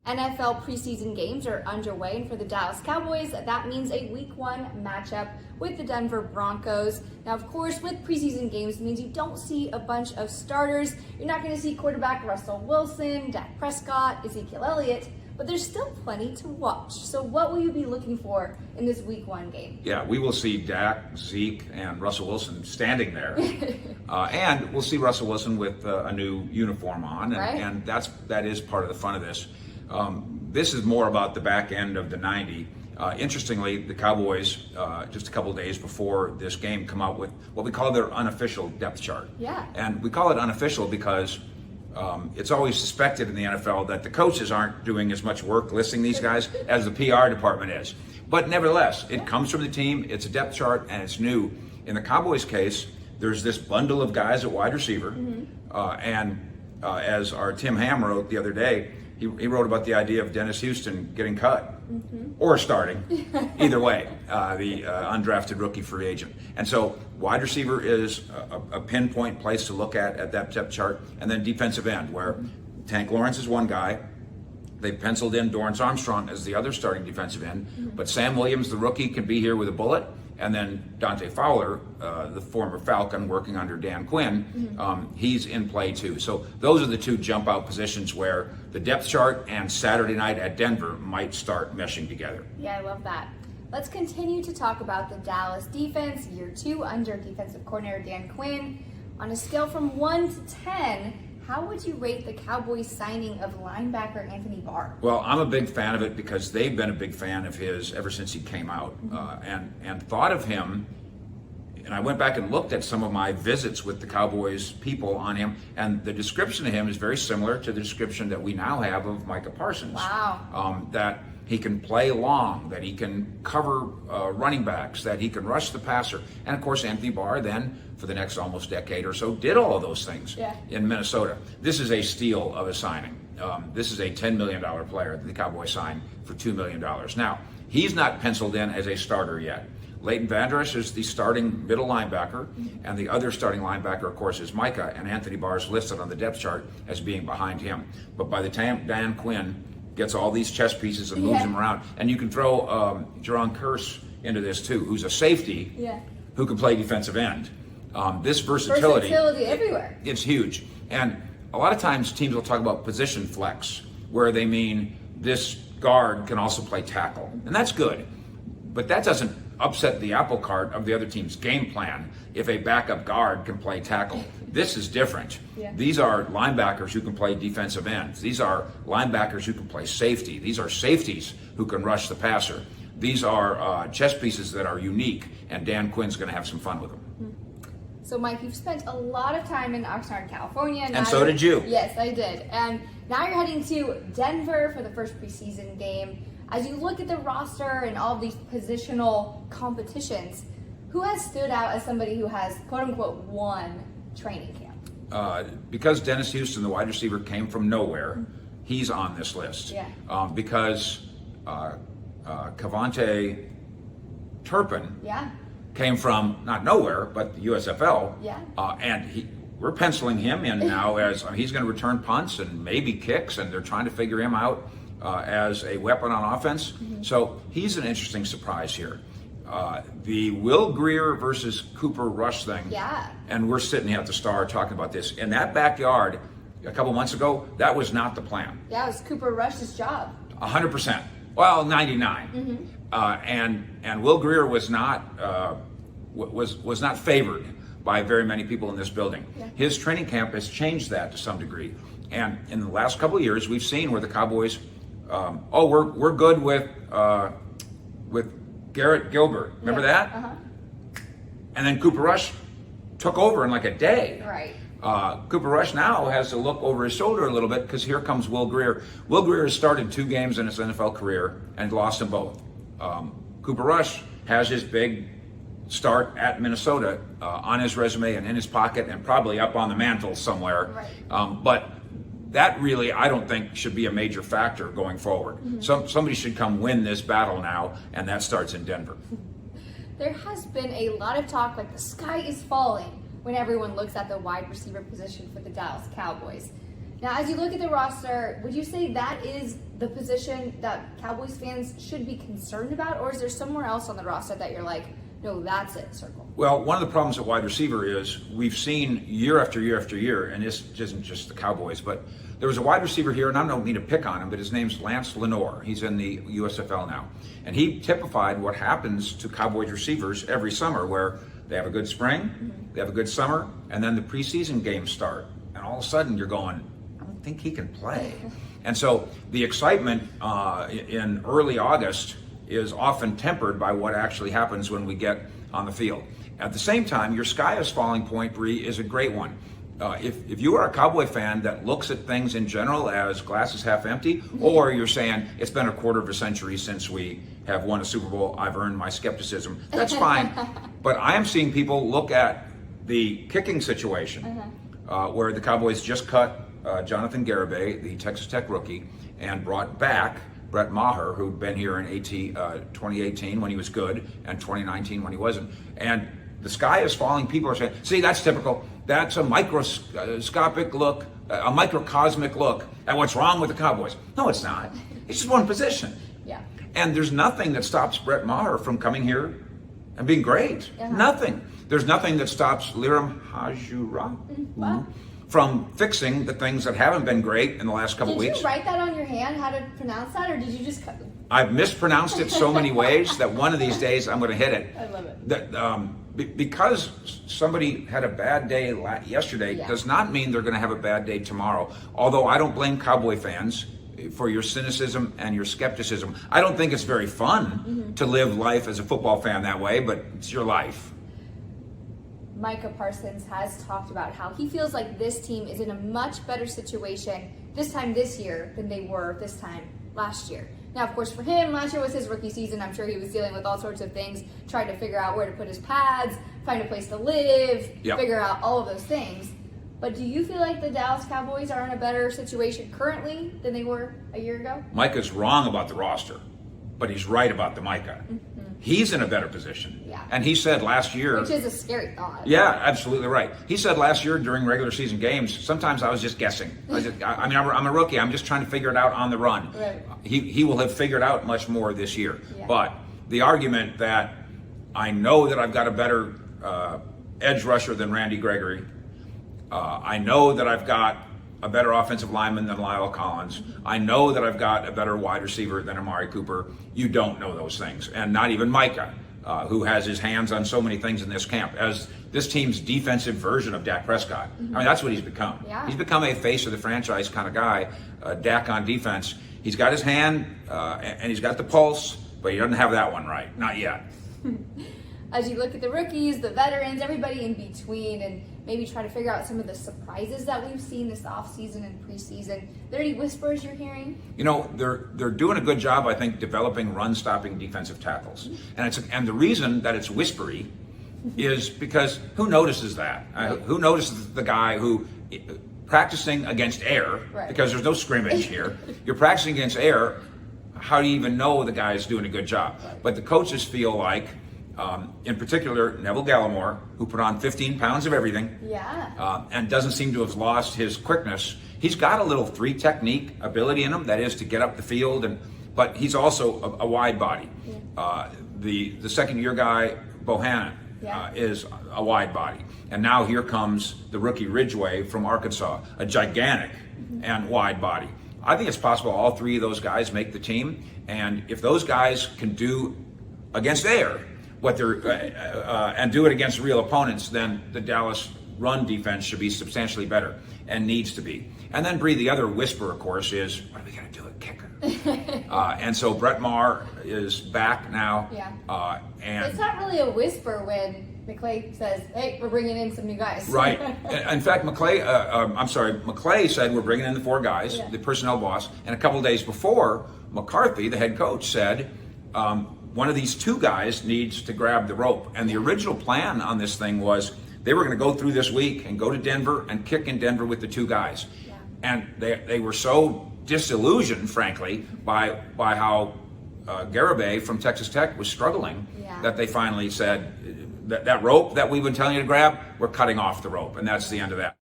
NFL preseason games are underway, and for the Dallas Cowboys, that means a Week 1 matchup with the Denver Broncos. Now, of course, with preseason games, it means you don't see a bunch of starters. You're not going to see quarterback Russell Wilson, Dak Prescott, Ezekiel Elliott, but there's still plenty to watch. So what will you be looking for in this Week 1 game? Yeah, we will see Dak, Zeke, and Russell Wilson standing there. And we'll see Russell Wilson with a new uniform on, and that is part of the fun of this. This is more about the back end of the 90. Interestingly, the Cowboys, just a couple days before this game, come out with what we call their unofficial depth chart. Yeah. And we call it unofficial because it's always suspected in the NFL that the coaches aren't doing as much work listing these guys as the PR department is. But nevertheless, it comes from the team, it's a depth chart, and it's new. In the Cowboys case, there's this bundle of guys at wide receiver, as our Tim Ham wrote the other day, he wrote about the idea of Dennis Houston getting cut or starting, either way, the undrafted rookie free agent. And so wide receiver is a pinpoint place to look at that depth chart, and then defensive end, where Tank Lawrence is one guy. They penciled in Dorrance Armstrong as the other starting defensive end, but Sam Williams, the rookie, can be here with a bullet. And then Dante Fowler, the former Falcon working under Dan Quinn, he's in play too. So those are the two jump out positions where the depth chart and Saturday night at Denver might start meshing together. Yeah, I love that. Let's continue to talk about the Dallas defense, year 2 under defensive coordinator Dan Quinn. On a scale from 1 to 10, how would you rate the Cowboys signing of linebacker Anthony Barr? Well, I'm a big fan of it because they've been a big fan of his ever since he came out, and thought of him. And I went back and looked at some of my visits with the Cowboys people on him, and the description of him is very similar to the description that we now have of Micah Parsons. Wow. That he can play long, that he can cover running backs, that he can rush the passer. And of course, Anthony Barr then, for the next almost decade or so, did all of those things in Minnesota. This is a steal of a signing. This is a $10 million player that the Cowboys signed for $2 million. Now, he's not penciled in as a starter yet. Leighton Vander Esch is the starting middle linebacker, and the other starting linebacker, of course, is Micah, and Anthony Barr is listed on the depth chart as being behind him. But by the time Dan Quinn gets all these chess pieces and moves them around, and you can throw Jerron Kearse into this too, who's a safety who can play defensive end. This versatility everywhere. It's huge. And a lot of times teams will talk about position flex, where they mean this guard can also play tackle. And that's good. But that doesn't upset the apple cart of the other team's game plan if a backup guard can play tackle. This is different. These are linebackers who can play defensive ends. These are linebackers who can play safety. These are safeties who can rush the passer. These are chess pieces that are unique, and Dan Quinn's going to have some fun with them. So, Mike, you've spent a lot of time in Oxnard, California. And so did you. Yes, I did. And now you're heading to Denver for the first preseason game. As you look at the roster and all of these positional competitions, who has stood out as somebody who has, quote-unquote, won training camp? Because Dennis Houston, the wide receiver, came from nowhere, he's on this list. Because Cavante Turpin came from not nowhere, but the USFL. And we're penciling him in now as he's going to return punts and maybe kicks, and they're trying to figure him out as a weapon on offense. So he's an interesting surprise here. The Will Grier versus Cooper Rush thing. And we're sitting here at the Star talking about this. In that backyard a couple months ago, that was not the plan. It was Cooper Rush's job. 100%. Well, 99. And Will Grier was not was not favored by very many people in this building. His training camp has changed that to some degree. And in the last couple of years, we've seen where the Cowboys, we're good with Garrett Gilbert. Remember that? And then Cooper Rush took over in like a day. Cooper Rush now has to look over his shoulder a little bit because here comes Will Grier. Will Grier has started 2 games in his NFL career and lost them both. Cooper Rush has his big start at Minnesota on his resume and in his pocket and probably up on the mantle somewhere. But that really, I don't think, should be a major factor going forward. Somebody should come win this battle now, and that starts in Denver. There has been a lot of talk like the sky is falling when everyone looks at the wide receiver position for the Dallas Cowboys. Now, as you look at the roster, would you say that is the position that Cowboys fans should be concerned about, or is there somewhere else on the roster that you're like, no, that's it, circle? Well, one of the problems at wide receiver is we've seen year after year after year, and this isn't just the Cowboys, but there was a wide receiver here, and I don't mean to pick on him, but his name's Lance Lenore. He's in the USFL now. And he typified what happens to Cowboys receivers every summer, where they have a good spring, they have a good summer, and then the preseason games start. And all of a sudden you're going, I don't think he can play. And so the excitement in early August is often tempered by what actually happens when we get on the field. At the same time, your sky is falling point, Bree, is a great one. If you are a Cowboy fan that looks at things in general as glass is half empty, or you're saying it's been a quarter of a century since we have won a Super Bowl, I've earned my skepticism, that's fine. But I am seeing people look at the kicking situation, where the Cowboys just cut Jonathan Garibay, the Texas Tech rookie, and brought back Brett Maher, who'd been here in 2018 when he was good, and 2019 when he wasn't. And the sky is falling. People are saying, see, that's typical. That's a microscopic look, a microcosmic look at what's wrong with the Cowboys. No, it's not. It's just one position. Yeah. And there's nothing that stops Brett Maher from coming here and being great. Nothing. There's nothing that stops Liram Hajura from fixing the things that haven't been great in the last couple weeks. Did you write that on your hand, how to pronounce that, or did you just cut them? I've mispronounced it so many ways that one of these days I'm going to hit it. I love it. That, because somebody had a bad day yesterday does not mean they're going to have a bad day tomorrow. Although I don't blame Cowboy fans for your cynicism and your skepticism. I don't think it's very fun to live life as a football fan that way, but it's your life. Micah Parsons has talked about how he feels like this team is in a much better situation this time this year than they were this time last year. Now, of course, for him, last year was his rookie season. I'm sure he was dealing with all sorts of things, trying to figure out where to put his pads, find a place to live, figure out all of those things. But do you feel like the Dallas Cowboys are in a better situation currently than they were a year ago? Micah's wrong about the roster, but he's right about the Micah. He's in a better position. And he said last year... Which is a scary thought. Yeah, absolutely right. He said last year during regular season games, sometimes I was just guessing. I'm a rookie. I'm just trying to figure it out on the run. Right. He will have figured out much more this year. But the argument that I know that I've got a better edge rusher than Randy Gregory, I know that I've got a better offensive lineman than Lyle Collins, I know that I've got a better wide receiver than Amari Cooper. You don't know those things. And not even Micah, who has his hands on so many things in this camp, as this team's defensive version of Dak Prescott. I mean, that's what he's become. He's become a face of the franchise kind of guy, Dak on defense. He's got his hand, and he's got the pulse, but he doesn't have that one right. Not yet. As you look at the rookies, the veterans, everybody in between, and maybe try to figure out some of the surprises that we've seen this offseason and preseason, are there any whispers you're hearing? You know, they're doing a good job, I think, developing run-stopping defensive tackles. And the reason that it's whispery is because who notices that? Who notices the guy who, practicing against air, because there's no scrimmage here, you're practicing against air, how do you even know the guy's doing a good job? But the coaches feel like, in particular, Neville Gallimore, who put on 15 pounds of everything, and doesn't seem to have lost his quickness. He's got a little three technique ability in him, that is to get up the field, but he's also a wide body. The second year guy, Bohannon, is a wide body. And now here comes the rookie Ridgeway from Arkansas, a gigantic and wide body. I think it's possible all three of those guys make the team, and if those guys can do against air what they're and do it against real opponents, then the Dallas run defense should be substantially better, and needs to be. And then, Bree, the other whisper, of course, is what are we going to do at kicker? And so Brett Maher is back now. And it's not really a whisper when McClay says, "Hey, we're bringing in some new guys." Right. In fact, McClay said we're bringing in the four guys, the personnel boss, and a couple of days before, McCarthy, the head coach, said, one of these two guys needs to grab the rope. And the original plan on this thing was they were going to go through this week and go to Denver and kick in Denver with the two guys. And they were so disillusioned, frankly, by how Garibay from Texas Tech was struggling that they finally said that rope that we've been telling you to grab, we're cutting off the rope. And that's the end of that.